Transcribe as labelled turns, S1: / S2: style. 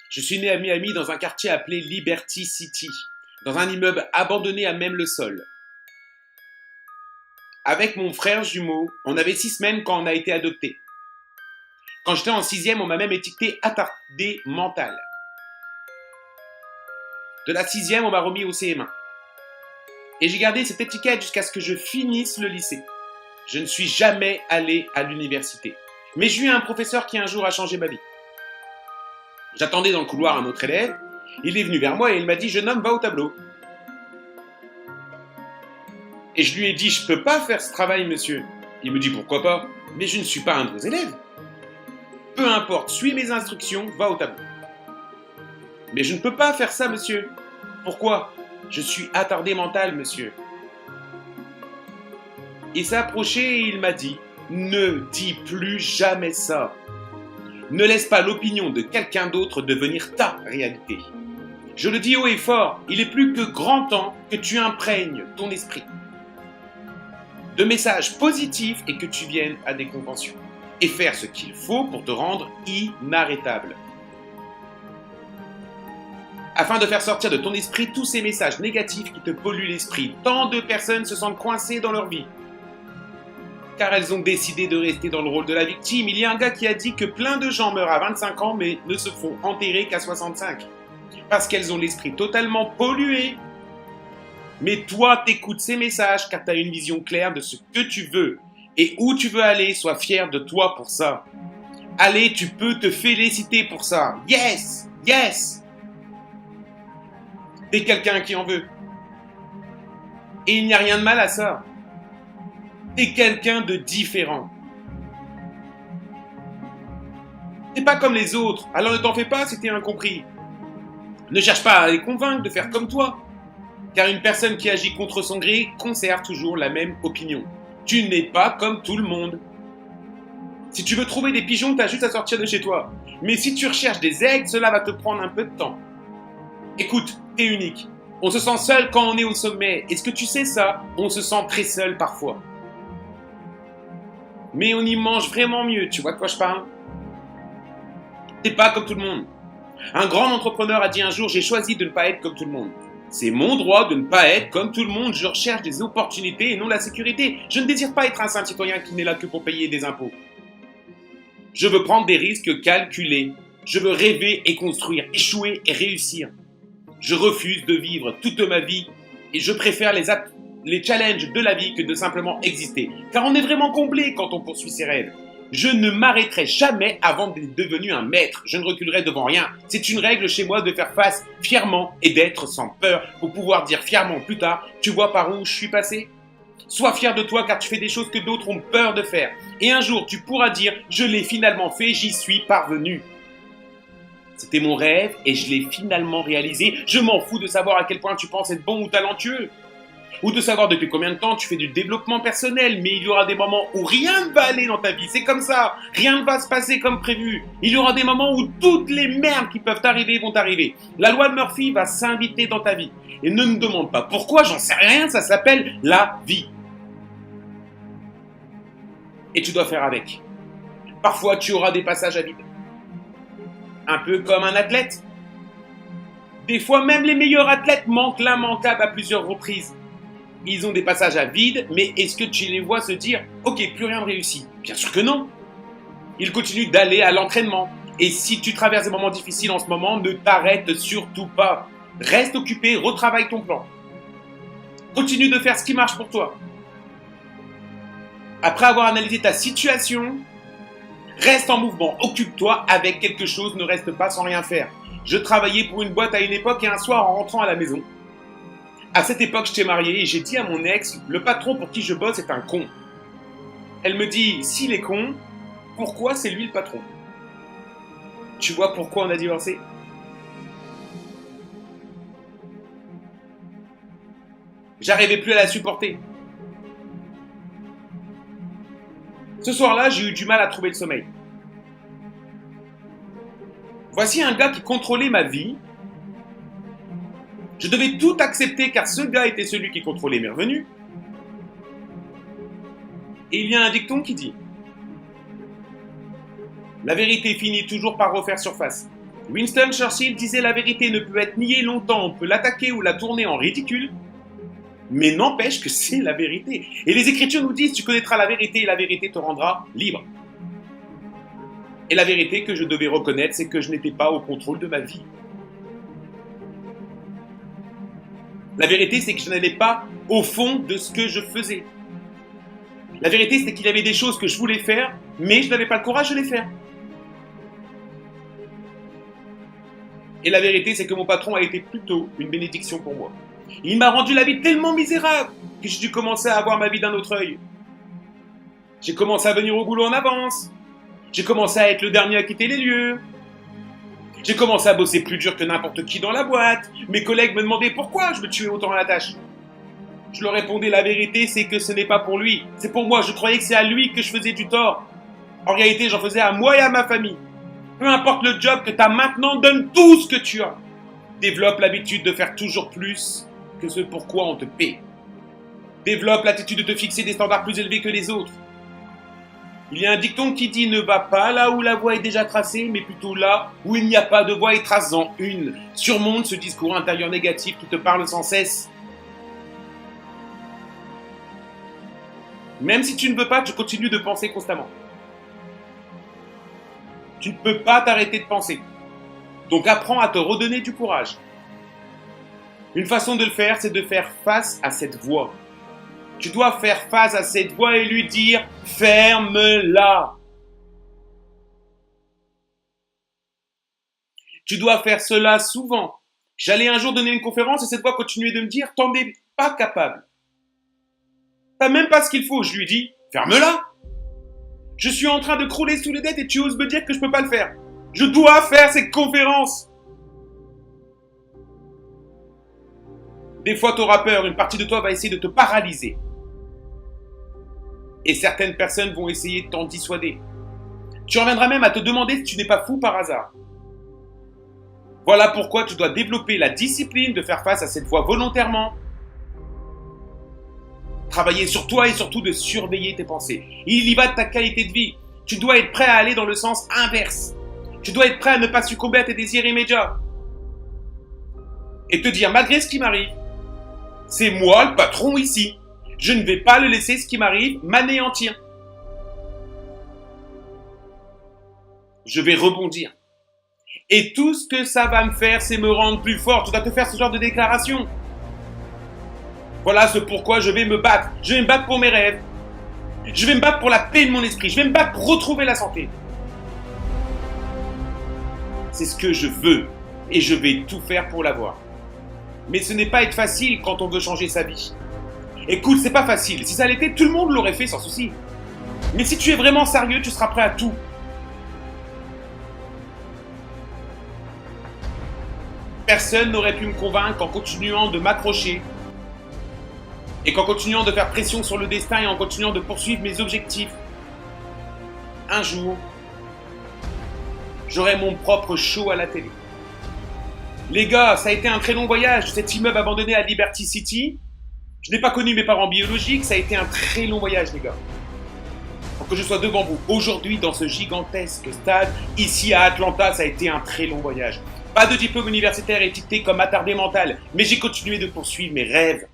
S1: Je suis né à Miami dans un quartier appelé Liberty City, dans un immeuble abandonné à même le sol. Avec mon frère jumeau, on avait 6 semaines quand on a été adopté. Quand j'étais en sixième, on m'a même étiqueté attardé mental. De la sixième, on m'a remis au CM1. Et j'ai gardé cette étiquette jusqu'à ce que je finisse le lycée. Je ne suis jamais allé à l'université. Mais j'ai eu un professeur qui un jour a changé ma vie. J'attendais dans le couloir un autre élève. Il est venu vers moi et il m'a dit « Jeune homme, va au tableau ». Et je lui ai dit « Je peux pas faire ce travail, monsieur ». Il me dit « Pourquoi pas ?»« Mais je ne suis pas un de vos élèves. » « Peu importe, suis mes instructions, va au tableau. »« Mais je ne peux pas faire ça, monsieur. »« Pourquoi ? Je suis attardé mental, monsieur. » Il s'est approché et il m'a dit « Ne dis plus jamais ça. Ne laisse pas l'opinion de quelqu'un d'autre devenir ta réalité. Je le dis haut et fort, il est plus que grand temps que tu imprègnes ton esprit de messages positifs et que tu viennes à des conventions et faire ce qu'il faut pour te rendre inarrêtable. Afin de faire sortir de ton esprit tous ces messages négatifs qui te polluent l'esprit. Tant de personnes se sentent coincées dans leur vie, car elles ont décidé de rester dans le rôle de la victime. Il y a un gars qui a dit que plein de gens meurent à 25 ans mais ne se font enterrer qu'à 65, parce qu'elles ont l'esprit totalement pollué. Mais toi, t'écoutes ces messages car tu as une vision claire de ce que tu veux et où tu veux aller. Sois fier de toi pour ça. Allez, tu peux te féliciter pour ça. Yes, yes. T'es quelqu'un qui en veut. Et il n'y a rien de mal à ça. T'es quelqu'un de différent. T'es pas comme les autres, alors ne t'en fais pas si t'es incompris. Ne cherche pas à les convaincre de faire comme toi, car une personne qui agit contre son gré conserve toujours la même opinion. Tu n'es pas comme tout le monde. Si tu veux trouver des pigeons, t'as juste à sortir de chez toi. Mais si tu recherches des aigles, cela va te prendre un peu de temps. Écoute, t'es unique. On se sent seul quand on est au sommet. Est-ce que tu sais ça ? On se sent très seul parfois. Mais on y mange vraiment mieux, tu vois de quoi je parle ? T'es pas comme tout le monde. Un grand entrepreneur a dit un jour, j'ai choisi de ne pas être comme tout le monde. C'est mon droit de ne pas être comme tout le monde. Je recherche des opportunités et non la sécurité. Je ne désire pas être un saint citoyen qui n'est là que pour payer des impôts. Je veux prendre des risques calculés. Je veux rêver et construire, échouer et réussir. Je refuse de vivre toute ma vie et je préfère les challenges de la vie que de simplement exister. Car on est vraiment comblé quand on poursuit ses rêves. Je ne m'arrêterai jamais avant d'être devenu un maître. Je ne reculerai devant rien. C'est une règle chez moi de faire face fièrement et d'être sans peur pour pouvoir dire fièrement plus tard « Tu vois par où je suis passé ?» Sois fier de toi car tu fais des choses que d'autres ont peur de faire. Et un jour, tu pourras dire « Je l'ai finalement fait, j'y suis parvenu. » C'était mon rêve et je l'ai finalement réalisé. Je m'en fous de savoir à quel point tu penses être bon ou talentueux. Ou de savoir depuis combien de temps tu fais du développement personnel. Mais il y aura des moments où rien ne va aller dans ta vie. C'est comme ça. Rien ne va se passer comme prévu. Il y aura des moments où toutes les merdes qui peuvent t'arriver vont t'arriver. La loi de Murphy va s'inviter dans ta vie. Et ne me demande pas pourquoi, j'en sais rien. Ça s'appelle la vie. Et tu dois faire avec. Parfois, tu auras des passages à vide. Un peu comme un athlète. Des fois, même les meilleurs athlètes manquent l'immanquable à plusieurs reprises. Ils ont des passages à vide, mais est-ce que tu les vois se dire « Ok, plus rien ne réussit ?» Bien sûr que non. Ils continuent d'aller à l'entraînement. Et si tu traverses des moments difficiles en ce moment, ne t'arrête surtout pas. Reste occupé, retravaille ton plan. Continue de faire ce qui marche pour toi. Après avoir analysé ta situation, reste en mouvement, occupe-toi avec quelque chose, ne reste pas sans rien faire. Je travaillais pour une boîte à une époque et un soir en rentrant à la maison. À cette époque, j'étais marié et j'ai dit à mon ex, le patron pour qui je bosse est un con. Elle me dit, s'il est con, pourquoi c'est lui le patron ? Tu vois pourquoi on a divorcé ? J'arrivais plus à la supporter. Ce soir-là, j'ai eu du mal à trouver le sommeil. Voici un gars qui contrôlait ma vie. Je devais tout accepter car ce gars était celui qui contrôlait mes revenus. Et il y a un dicton qui dit « La vérité finit toujours par refaire surface. Winston Churchill disait la vérité ne peut être niée longtemps, on peut l'attaquer ou la tourner en ridicule, mais n'empêche que c'est la vérité. Et les Écritures nous disent, tu connaîtras la vérité et la vérité te rendra libre. Et la vérité que je devais reconnaître, c'est que je n'étais pas au contrôle de ma vie. La vérité, c'est que je n'allais pas au fond de ce que je faisais. La vérité, c'est qu'il y avait des choses que je voulais faire, mais je n'avais pas le courage de les faire. Et la vérité, c'est que mon patron a été plutôt une bénédiction pour moi. Il m'a rendu la vie tellement misérable que j'ai dû commencer à voir ma vie d'un autre œil. J'ai commencé à venir au boulot en avance. J'ai commencé à être le dernier à quitter les lieux. J'ai commencé à bosser plus dur que n'importe qui dans la boîte. Mes collègues me demandaient pourquoi je me tuais autant à la tâche. Je leur répondais la vérité, c'est que ce n'est pas pour lui. C'est pour moi, je croyais que c'est à lui que je faisais du tort. En réalité, j'en faisais à moi et à ma famille. Peu importe le job que tu as maintenant, donne tout ce que tu as. Développe l'habitude de faire toujours plus que ce pour quoi on te paie. Développe l'attitude de te fixer des standards plus élevés que les autres. Il y a un dicton qui dit ne va pas là où la voie est déjà tracée, mais plutôt là où il n'y a pas de voie et trace-en une. Surmonte ce discours intérieur négatif qui te parle sans cesse. Même si tu ne veux pas, tu continues de penser constamment. Tu ne peux pas t'arrêter de penser. Donc apprends à te redonner du courage. Une façon de le faire, c'est de faire face à cette voix. Tu dois faire face à cette voix et lui dire « Ferme-la ». Tu dois faire cela souvent. J'allais un jour donner une conférence et cette voix continuait de me dire « T'en es pas capable. T'as même pas ce qu'il faut ». Je lui dis « Ferme-la ». Je suis en train de crouler sous les dettes et tu oses me dire que je peux pas le faire. Je dois faire cette conférence. Des fois, tu auras peur. Une partie de toi va essayer de te paralyser. Et certaines personnes vont essayer de t'en dissuader. Tu en viendras même à te demander si tu n'es pas fou par hasard. Voilà pourquoi tu dois développer la discipline de faire face à cette voix volontairement. Travailler sur toi et surtout de surveiller tes pensées. Il y va de ta qualité de vie. Tu dois être prêt à aller dans le sens inverse. Tu dois être prêt à ne pas succomber à tes désirs immédiats. Et te dire, malgré ce qui m'arrive, c'est moi le patron ici. Je ne vais pas le laisser ce qui m'arrive m'anéantir. Je vais rebondir. Et tout ce que ça va me faire, c'est me rendre plus fort. Tu dois te faire ce genre de déclaration. Voilà ce pourquoi je vais me battre. Je vais me battre pour mes rêves. Je vais me battre pour la paix de mon esprit. Je vais me battre pour retrouver la santé. C'est ce que je veux. Et je vais tout faire pour l'avoir. Mais ce n'est pas être facile quand on veut changer sa vie. Écoute, c'est pas facile. Si ça l'était, tout le monde l'aurait fait sans souci. Mais si tu es vraiment sérieux, tu seras prêt à tout. Personne n'aurait pu me convaincre en continuant de m'accrocher et qu'en continuant de faire pression sur le destin et en continuant de poursuivre mes objectifs, un jour, j'aurai mon propre show à la télé. Les gars, ça a été un très long voyage de cet immeuble abandonné à Liberty City. Je n'ai pas connu mes parents biologiques, ça a été un très long voyage, les gars. Pour que je sois devant vous aujourd'hui dans ce gigantesque stade, ici à Atlanta, ça a été un très long voyage. Pas de diplôme universitaire étiqueté comme attardé mental, mais j'ai continué de poursuivre mes rêves.